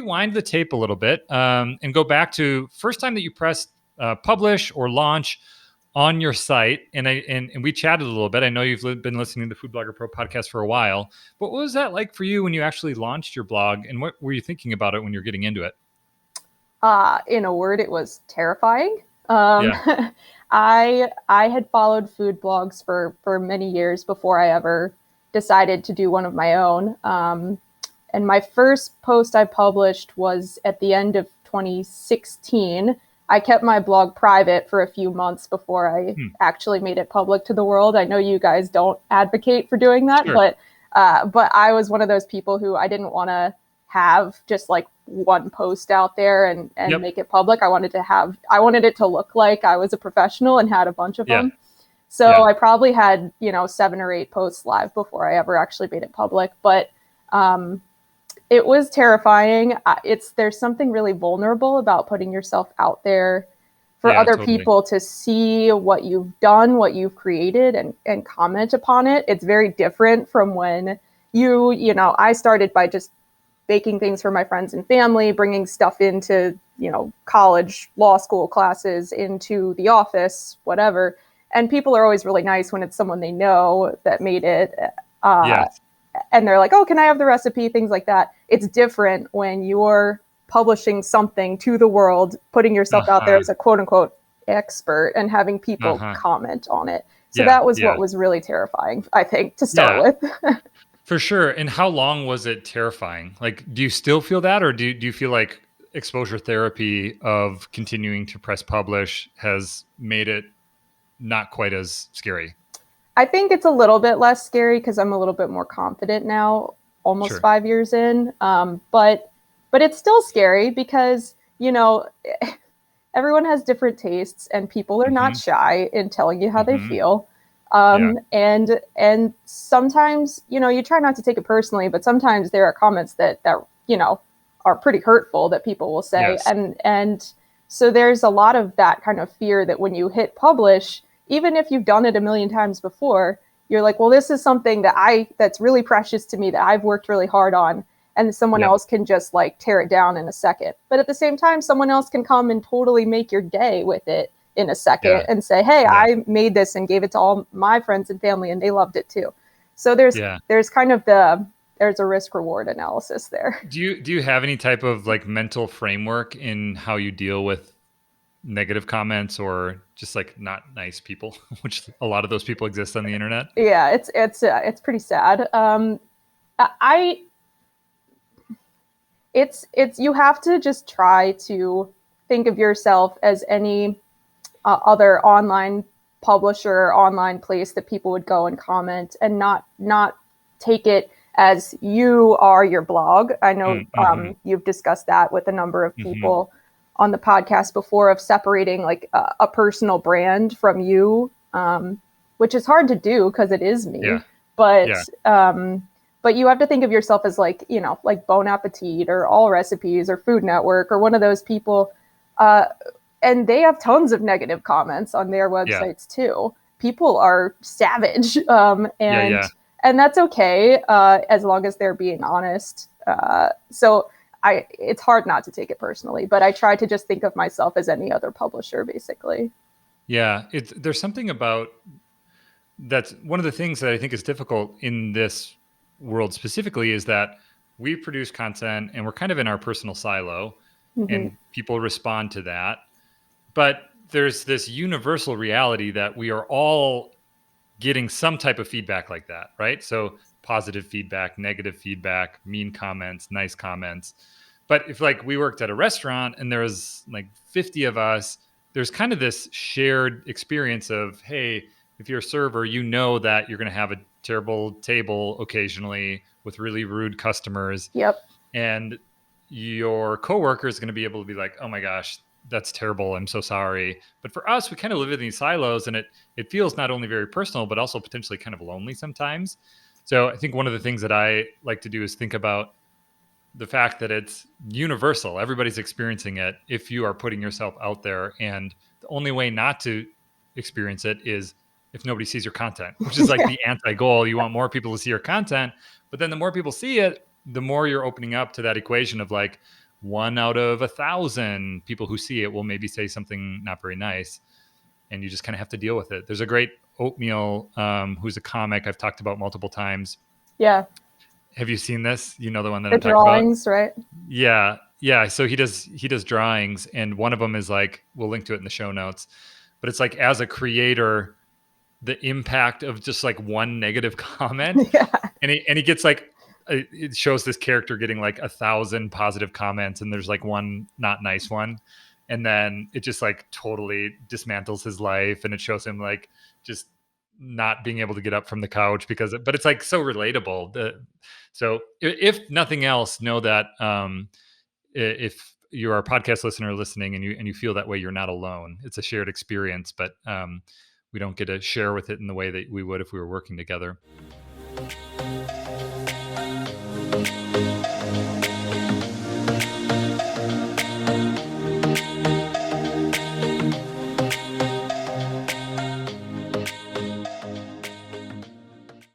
rewind the tape a little bit and go back to first time that you pressed publish or launch on your site. And we chatted a little bit. I know you've been listening to the Food Blogger Pro podcast for a while, but what was that like for you when you actually launched your blog, and what were you thinking about it when you're getting into it? In a word, it was terrifying. I had followed food blogs for many years before I ever decided to do one of my own. And my first post I published was at the end of 2016. I kept my blog private for a few months before I actually made it public to the world. I know you guys don't advocate for doing that, Sure. but I was one of those people who I didn't want to have just like one post out there and Yep. make it public. I wanted it to look like I was a professional and had a bunch of them. So I probably had, 7 or 8 posts live before I ever actually made it public. But it was terrifying. There's something really vulnerable about putting yourself out there for other people to see what you've done, what you've created, and comment upon it. It's very different from when I started by just baking things for my friends and family, bringing stuff into, college, law school classes, into the office, whatever. And people are always really nice when it's someone they know that made it. And they're like, oh, can I have the recipe? Things like that. It's different when you're publishing something to the world, putting yourself out there as a quote unquote expert and having people comment on it. So that was what was really terrifying, I think, to start with. For sure. And how long was it terrifying? Like, do you still feel that, or do you feel like exposure therapy of continuing to press publish has made it not quite as scary? I think it's a little bit less scary because I'm a little bit more confident now, almost 5 years in. But it's still scary because, everyone has different tastes and people are not shy in telling you how they feel. And sometimes, you try not to take it personally, but sometimes there are comments that are pretty hurtful that people will say. And so there's a lot of that kind of fear that when you hit publish, even if you've done it a million times before, you're like, well, this is something that's really precious to me that I've worked really hard on. And someone else can just like tear it down in a second. But at the same time, someone else can come and totally make your day with it in a second and say, hey, I made this and gave it to all my friends and family and they loved it too. So there's kind of there's a risk reward analysis there. Do you have any type of like mental framework in how you deal with negative comments or just like not nice people, which a lot of those people exist on the internet? Yeah, it's pretty sad. It's you have to just try to think of yourself as any other online publisher, online place that people would go and comment, and not take it as you are your blog. I know you've discussed that with a number of people on the podcast before, of separating like a personal brand from you, which is hard to do because it is me. But you have to think of yourself as like, like Bon Appetit or All Recipes or Food Network or one of those people. And they have tons of negative comments on their websites too. People are savage. And that's okay, as long as they're being honest. So it's hard not to take it personally, but I try to just think of myself as any other publisher, basically. Yeah, there's something about that's one of the things that I think is difficult in this world specifically, is that we produce content and we're kind of in our personal silo, and people respond to that. But there's this universal reality that we are all getting some type of feedback like that, right? So positive feedback, negative feedback, mean comments, nice comments. But if like we worked at a restaurant and there was like 50 of us, there's kind of this shared experience of, hey, if you're a server, you know that you're going to have a terrible table occasionally with really rude customers. Yep. And your coworker is going to be able to be like, oh my gosh, that's terrible, I'm so sorry. But for us, we kind of live in these silos, and it feels not only very personal, but also potentially kind of lonely sometimes. So I think one of the things that I like to do is think about the fact that it's universal. Everybody's experiencing it if you are putting yourself out there. And the only way not to experience it is if nobody sees your content, which is like the anti-goal. You want more people to see your content, but then the more people see it, the more you're opening up to that equation of like, 1 out of 1,000 people who see it will maybe say something not very nice, and you just kind of have to deal with it. There's a great Oatmeal, who's a comic I've talked about multiple times. Yeah. Have you seen this? You know the one that The I'm talking about? drawings, right? Yeah. So he does drawings, and one of them is like, we'll link to it in the show notes, but it's like, as a creator, the impact of just like one negative comment. Yeah. And he gets like, it shows this character getting like 1,000 positive comments, and there's like one not nice one, and then it just like totally dismantles his life, and it shows him like just not being able to get up from the couch but it's like so relatable. So if nothing else, know that if you're a podcast listener listening and you feel that way, you're not alone. It's a shared experience, but we don't get to share with it in the way that we would if we were working together.